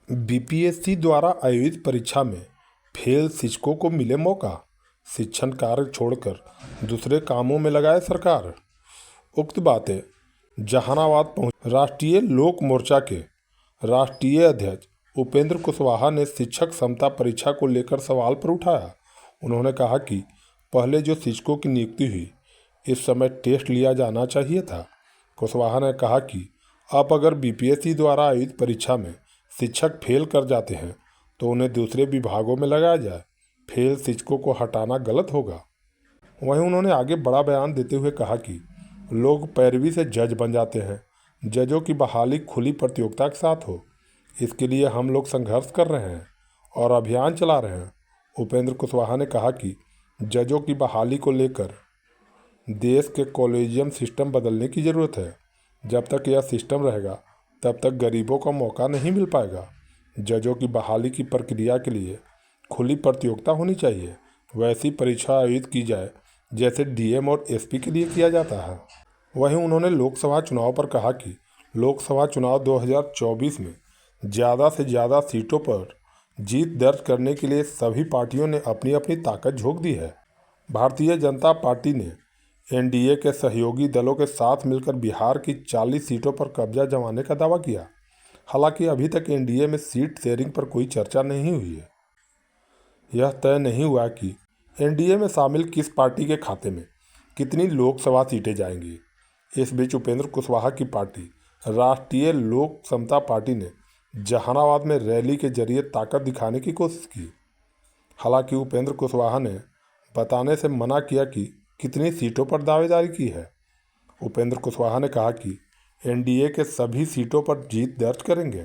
BPSC द्वारा आयोजित परीक्षा में फेल शिक्षकों को मिले मौका, शिक्षण कार्य छोड़कर दूसरे कामों में लगाए सरकार। उक्त बातें जहानाबाद पहुंच राष्ट्रीय लोक मोर्चा के राष्ट्रीय अध्यक्ष उपेंद्र कुशवाहा ने शिक्षक समता परीक्षा को लेकर सवाल पर उठाया। उन्होंने कहा कि पहले जो शिक्षकों की नियुक्ति हुई, इस समय टेस्ट लिया जाना चाहिए था। कुशवाहा ने कहा कि अब अगर बीपीएससी द्वारा आयोजित परीक्षा में शिक्षक फेल कर जाते हैं तो उन्हें दूसरे विभागों में लगाया जाए। फेल शिक्षकों को हटाना गलत होगा। वहीं उन्होंने आगे बड़ा बयान देते हुए कहा कि लोग पैरवी से जज बन जाते हैं। जजों की बहाली खुली प्रतियोगिता के साथ हो, इसके लिए हम लोग संघर्ष कर रहे हैं और अभियान चला रहे हैं। उपेंद्र कुशवाहा ने कहा कि जजों की बहाली को लेकर देश के कॉलेजियम सिस्टम बदलने की ज़रूरत है। जब तक यह सिस्टम रहेगा तब तक गरीबों को मौका नहीं मिल पाएगा। जजों की बहाली की प्रक्रिया के लिए खुली प्रतियोगिता होनी चाहिए। वैसी परीक्षा आयोजित की जाए जैसे डीएम और एसपी के लिए किया जाता है। वहीं उन्होंने लोकसभा चुनाव पर कहा कि लोकसभा चुनाव 2024 में ज़्यादा से ज़्यादा सीटों पर जीत दर्ज करने के लिए सभी पार्टियों ने अपनी अपनी ताकत झोंक दी है। भारतीय जनता पार्टी ने एनडीए के सहयोगी दलों के साथ मिलकर बिहार की 40 सीटों पर कब्जा जमाने का दावा किया। हालांकि अभी तक एनडीए में सीट शेयरिंग पर कोई चर्चा नहीं हुई है। यह तय नहीं हुआ कि एनडीए में शामिल किस पार्टी के खाते में कितनी लोकसभा सीटें जाएंगी। इस बीच उपेंद्र कुशवाहा की पार्टी राष्ट्रीय लोक समता पार्टी ने जहानाबाद में रैली के जरिए ताकत दिखाने की कोशिश की। हालांकि उपेंद्र कुशवाहा ने बताने से मना किया कि कितनी सीटों पर दावेदारी की है। उपेंद्र कुशवाहा ने कहा कि एनडीए के सभी सीटों पर जीत दर्ज करेंगे।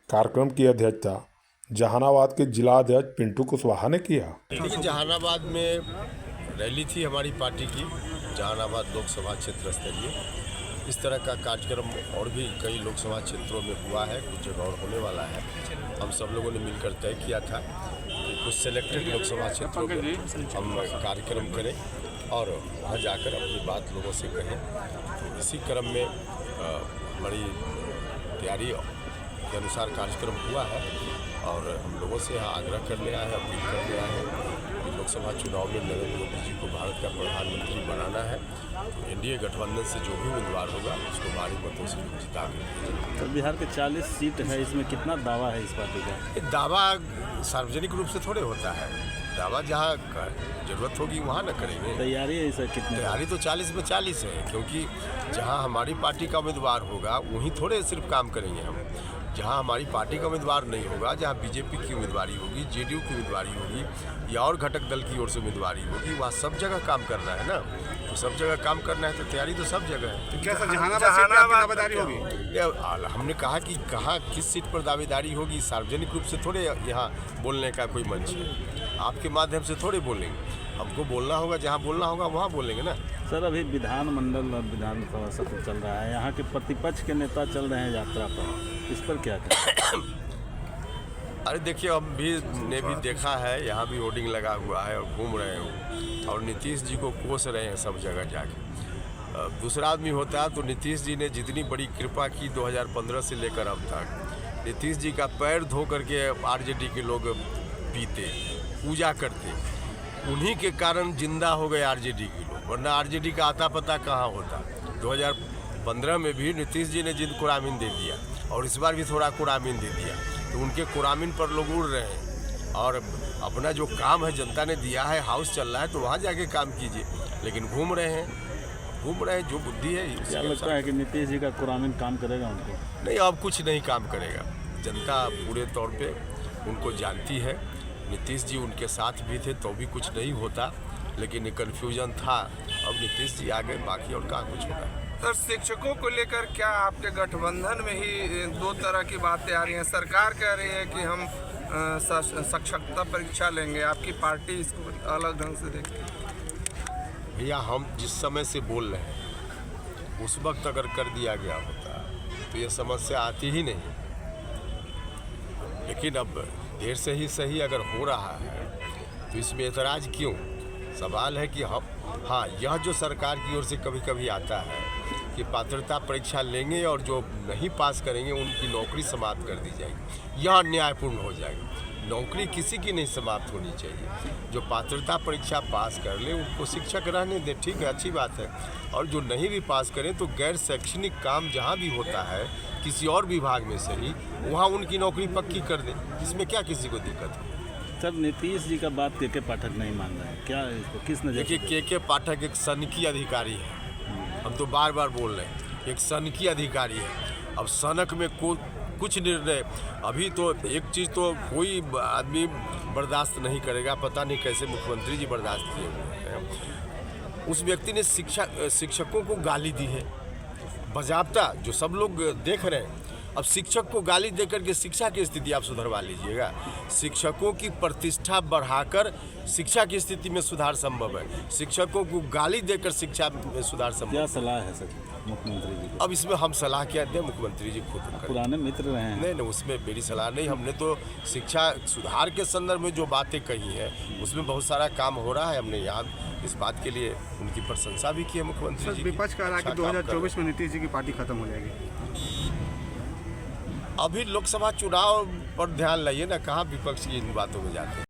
कार्यक्रम की अध्यक्षता जहानाबाद के जिला अध्यक्ष पिंटू कुशवाहा ने किया। देखिए, जहानाबाद में रैली थी हमारी पार्टी की, जहानाबाद लोकसभा क्षेत्र स्तरीय। इस तरह का कार्यक्रम और भी कई लोकसभा क्षेत्रों में हुआ है, कुछ जगह और होने वाला है। हम सब लोगों ने मिलकर तय किया था कि कुछ सिलेक्टेड लोकसभा क्षेत्रों में हम कार्यक्रम करें और वहाँ जाकर अपनी बात लोगों से कहें। तो इसी क्रम में बड़ी तैयारी के अनुसार कार्यक्रम हुआ है और हम लोगों से यहाँ आग्रह करने आए हैं, अपील करने आए हैं कि लोकसभा चुनाव में नरेंद्र मोदी जी को भारत का प्रधानमंत्री बनाना है। तो एनडीए गठबंधन से जो भी उम्मीदवार होगा उसको भारी मतों से जिता के। तो बिहार के 40 सीट है, इसमें कितना दावा है इस पार्टी का? दावा सार्वजनिक रूप से थोड़े होता है। दावा जहाँ जरूरत होगी वहाँ न करेंगे। तैयारी है सर? कितनी तैयारी तो 40 में 40 है, क्योंकि जहाँ हमारी पार्टी का उम्मीदवार होगा वहीं थोड़े सिर्फ काम करेंगे हम। जहाँ हमारी पार्टी का उम्मीदवार नहीं होगा, जहाँ बीजेपी की उम्मीदवारी होगी, जेडीयू की उम्मीदवारी होगी या और घटक दल की ओर से उम्मीदवारी होगी, वहाँ सब जगह काम करना है ना। तो सब जगह काम करना है तो तैयारी तो सब जगह है। तो क्या सर जहानाबाद दावेदारी होगी? हमने कहा कि कहाँ किस सीट पर दावेदारी होगी, सार्वजनिक रूप से थोड़े यहाँ बोलने का कोई मंच है। आपके माध्यम से थोड़े बोलेंगे, हमको बोलना होगा, जहाँ बोलना होगा वहाँ बोलेंगे ना। सर, अभी विधानमंडल और विधानसभा सत्र चल रहा है, यहाँ के प्रतिपक्ष के नेता चल रहे हैं यात्रा पर, इस पर क्या कहें? अरे देखिए, हम भी ने भी देखा है, यहाँ भी होर्डिंग लगा हुआ है और घूम रहे हैं और नीतीश जी को कोस रहे हैं सब जगह जाके। दूसरा आदमी होता है तो नीतीश जी ने जितनी बड़ी कृपा की 2015 से लेकर अब तक, नीतीश जी का पैर धो करके आरजेडी के लोग पीते, पूजा करते, उन्हीं के कारण जिंदा हो गए आरजेडी के लोग, वरना आरजेडी का आता पता कहाँ होता। 2015 में भी नीतीश जी ने जिंद कुरामीन दे दिया और इस बार भी थोड़ा कुरामीन दे दिया, तो उनके कुरामीन पर लोग उड़ रहे हैं। और अपना जो काम है जनता ने दिया है, हाउस चल रहा है तो वहाँ जाके काम कीजिए, लेकिन घूम रहे हैं जो बुद्धि है। क्या लगता है कि नीतीश जी का कुरामीन काम करेगा उनको? नहीं, अब कुछ नहीं काम करेगा। जनता पूरे तौर पे उनको जानती है। नीतीश जी उनके साथ भी थे तो भी कुछ नहीं होता, लेकिन कन्फ्यूजन था। अब नीतीश जी आ गए, बाकी और कहाँ कुछ होगा। सर, शिक्षकों को लेकर क्या आपके गठबंधन में ही दो तरह की बातें आ रही हैं? सरकार कह रही है कि हम शिक्षकता परीक्षा लेंगे, आपकी पार्टी इसको अलग ढंग से देखती है। भैया, हम जिस समय से बोल रहे हैं उस वक्त अगर कर दिया गया होता तो ये समस्या आती ही नहीं। लेकिन अब देर से ही सही अगर हो रहा है तो इसमें एतराज़ क्यों? सवाल है कि हम, हाँ, यह जो सरकार की ओर से कभी कभी आता है कि पात्रता परीक्षा लेंगे और जो नहीं पास करेंगे उनकी नौकरी समाप्त कर दी जाएगी। यह न्यायपूर्ण हो जाएगा। नौकरी किसी की नहीं समाप्त होनी चाहिए। जो पात्रता परीक्षा पास कर ले उनको शिक्षक रहने दें, ठीक है, अच्छी बात है। और जो नहीं भी पास करें तो गैर शैक्षणिक काम जहाँ भी होता है किसी और विभाग में सही, वहाँ उनकी नौकरी पक्की कर दें। इसमें क्या किसी को दिक्कत है? सर, नीतीश जी का बात के पाठक नहीं मान रहे हैं, क्या इसको किस नजर से देखिए, के पाठक एक सनकी अधिकारी है। हम तो बार बार बोल रहे हैं, एक सनकी अधिकारी है। अब सनक में कुछ निर्णय, अभी तो एक चीज़ तो कोई आदमी बर्दाश्त नहीं करेगा, पता नहीं कैसे मुख्यमंत्री जी बर्दाश्त किए हुए हैं। उस व्यक्ति ने शिक्षकों को गाली दी है बजाबता, जो सब लोग देख रहे हैं। अब शिक्षक को गाली देकर के शिक्षा की स्थिति आप सुधरवा लीजिएगा? शिक्षकों की प्रतिष्ठा बढ़ाकर शिक्षा की स्थिति में सुधार संभव है। शिक्षकों को गाली देकर शिक्षा में सुधार संभव। क्या सलाह है सर मुख्यमंत्री जी को? अब इसमें हम सलाह क्या दें, मुख्यमंत्री जी खुद करें। पुराने मित्र रहे हैं। नहीं, उसमें मेरी सलाह नहीं। हमने तो शिक्षा सुधार के संदर्भ में जो बातें कही हैं उसमें बहुत सारा काम हो रहा है। हमने यहाँ इस बात के लिए उनकी प्रशंसा भी की है मुख्यमंत्री जी की। विपक्ष कह रहा है कि 2024 में नीतीश जी की पार्टी खत्म हो जाएगी। अभी लोकसभा चुनाव पर ध्यान लाइए ना, कहाँ विपक्ष की इन बातों में जाते हैं।